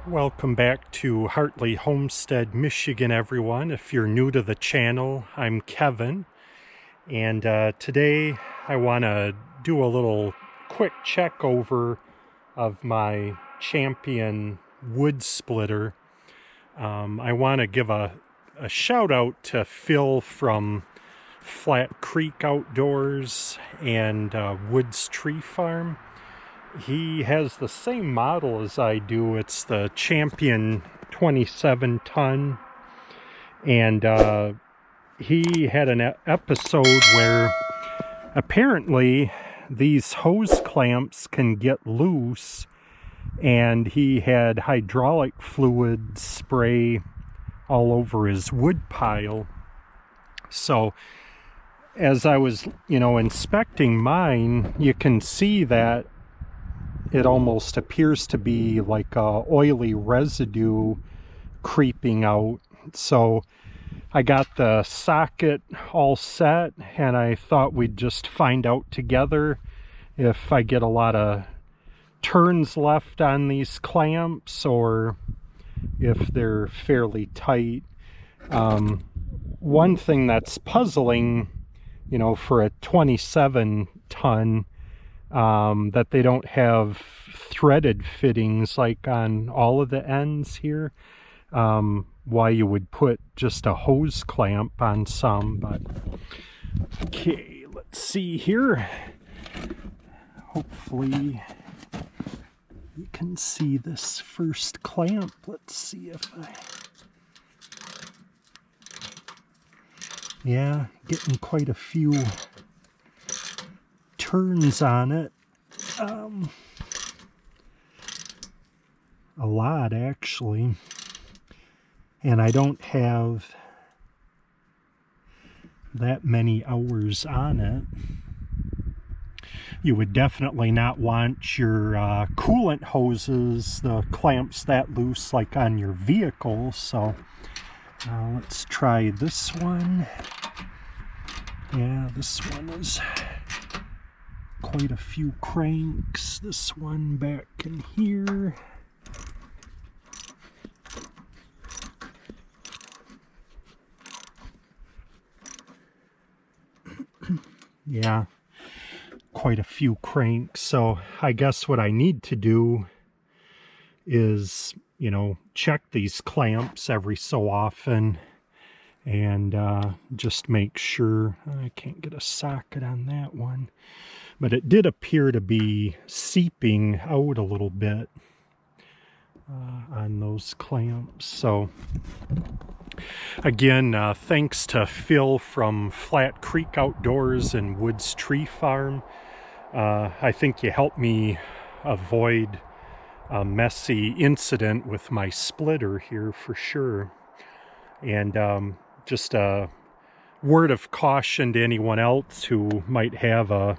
Welcome back to Hartley Homestead, Michigan, everyone. If you're new to the channel, I'm Kevin, and today I want to do a little quick check over of my Champion wood splitter. I want to give a shout out to Phil from Flat Creek Outdoors and Woods Tree Farm. He has the same model as I do. It's the Champion 27 ton, and he had an episode where apparently these hose clamps can get loose, and he had hydraulic fluid spray all over his wood pile. So as I was, inspecting mine, you can see that it almost appears to be like a oily residue creeping out. So I got the socket all set, and I thought we'd just find out together if I get a lot of turns left on these clamps or if they're fairly tight. One thing that's puzzling, for a 27 ton, that they don't have threaded fittings like on all of the ends here. Why you would put just a hose clamp on some, but okay, let's see here. Hopefully you can see this first clamp. Let's see if yeah, getting quite a few turns on it. A lot, actually. And I don't have that many hours on it. You would definitely not want your coolant hoses, the clamps that loose like on your vehicle. So let's try this one. Yeah, this one is quite a few cranks. This one back in here. Yeah, quite a few cranks. So I guess what I need to do is, check these clamps every so often and just make sure. I can't get a socket on that one, but it did appear to be seeping out a little bit on those clamps. So again, thanks to Phil from Flat Creek Outdoors and Woods Tree Farm. I think you helped me avoid a messy incident with my splitter here for sure. And just a word of caution to anyone else who might have a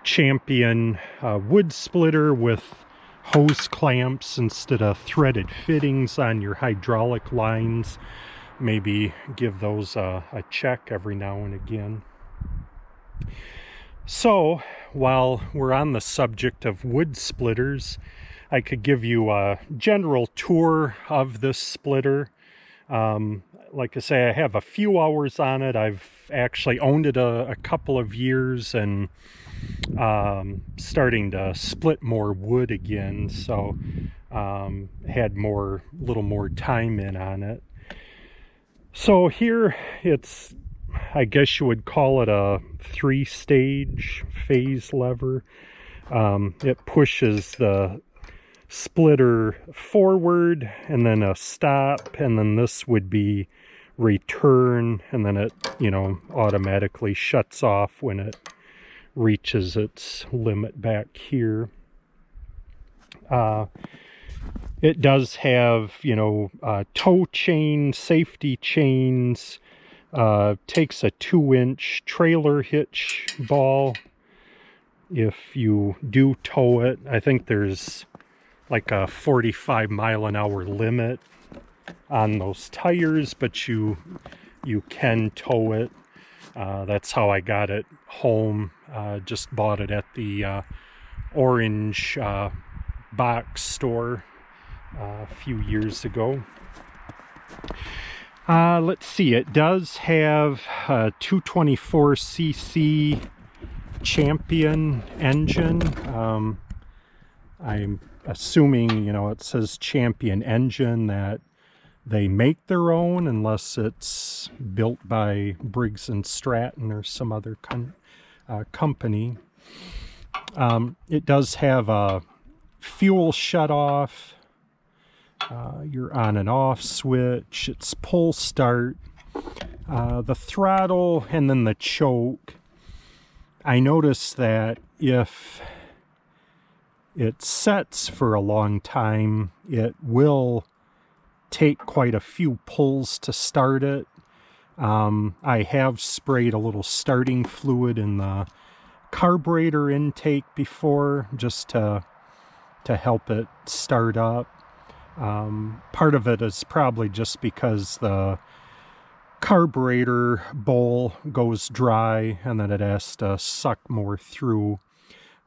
Champion wood splitter with hose clamps instead of threaded fittings on your hydraulic lines. Maybe give those a check every now and again. So while we're on the subject of wood splitters, I could give you a general tour of this splitter. Like I say, I have a few hours on it. I've actually owned it a couple of years and starting to split more wood again, so had little more time in on it. So here it's, I guess you would call it a 3-stage phase lever. It pushes the splitter forward, and then a stop, and then this would be return, and then it automatically shuts off when it reaches its limit back here. It does have tow chain, safety chains, takes a 2-inch trailer hitch ball if you do tow it. I think there's like a 45-mile-an-hour limit on those tires, but you can tow it. That's how I got it home. Just bought it at the Orange box store a few years ago. Let's see, it does have a 224cc Champion engine. I'm assuming, you know, it says Champion engine, that they make their own, unless it's built by Briggs and Stratton or some other company. It does have a fuel shut-off, your on and off switch, it's pull start, the throttle, and then the choke. I noticed that if it sets for a long time, it will take quite a few pulls to start it. I have sprayed a little starting fluid in the carburetor intake before, just to help it start up. Part of it is probably just because the carburetor bowl goes dry and then it has to suck more through,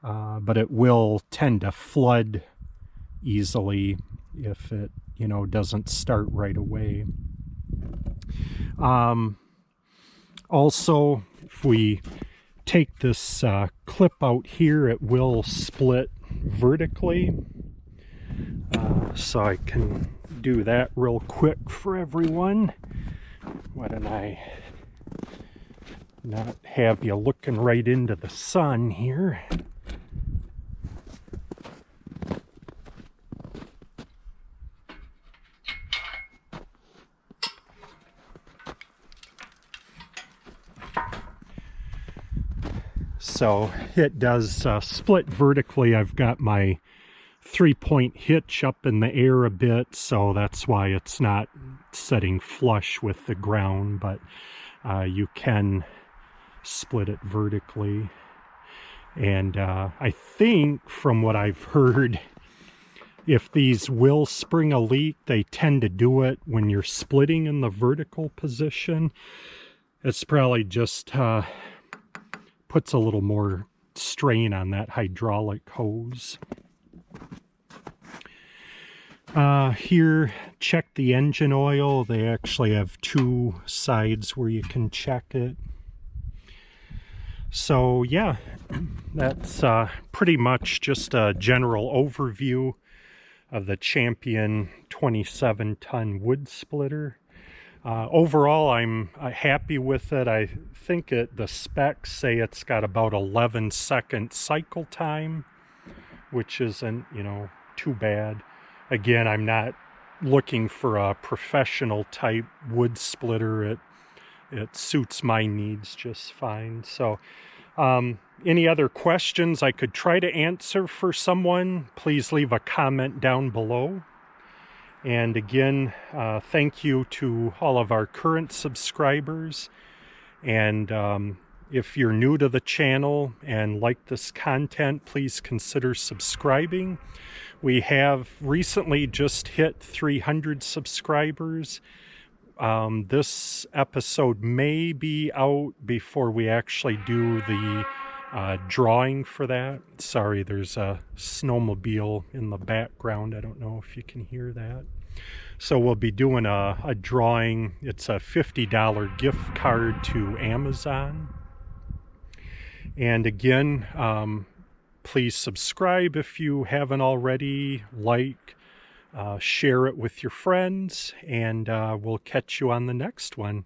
but it will tend to flood easily if it, you know, doesn't start right away. Also, if we take this clip out here, it will split vertically. So I can do that real quick for everyone. Why don't I not have you looking right into the sun here? So it does split vertically. I've got my 3-point hitch up in the air a bit, so that's why it's not setting flush with the ground, but you can split it vertically. And I think, from what I've heard, if these will spring a leak, they tend to do it when you're splitting in the vertical position. It's probably just puts a little more strain on that hydraulic hose. Here, check the engine oil. They actually have 2 sides where you can check it. So yeah, that's pretty much just a general overview of the Champion 27-ton wood splitter. Overall, I'm happy with it. I think the specs say it's got about 11-second cycle time, which isn't, you know, too bad. Again, I'm not looking for a professional type wood splitter. It suits my needs just fine. So any other questions I could try to answer for someone, please leave a comment down below. And again, thank you to all of our current subscribers. And if you're new to the channel and like this content, please consider subscribing. We have recently just hit 300 subscribers. This episode may be out before we actually do the drawing for that. Sorry, there's a snowmobile in the background. I don't know if you can hear that. So we'll be doing a drawing. It's a $50 gift card to Amazon. And again, please subscribe if you haven't already, like, share it with your friends, and we'll catch you on the next one.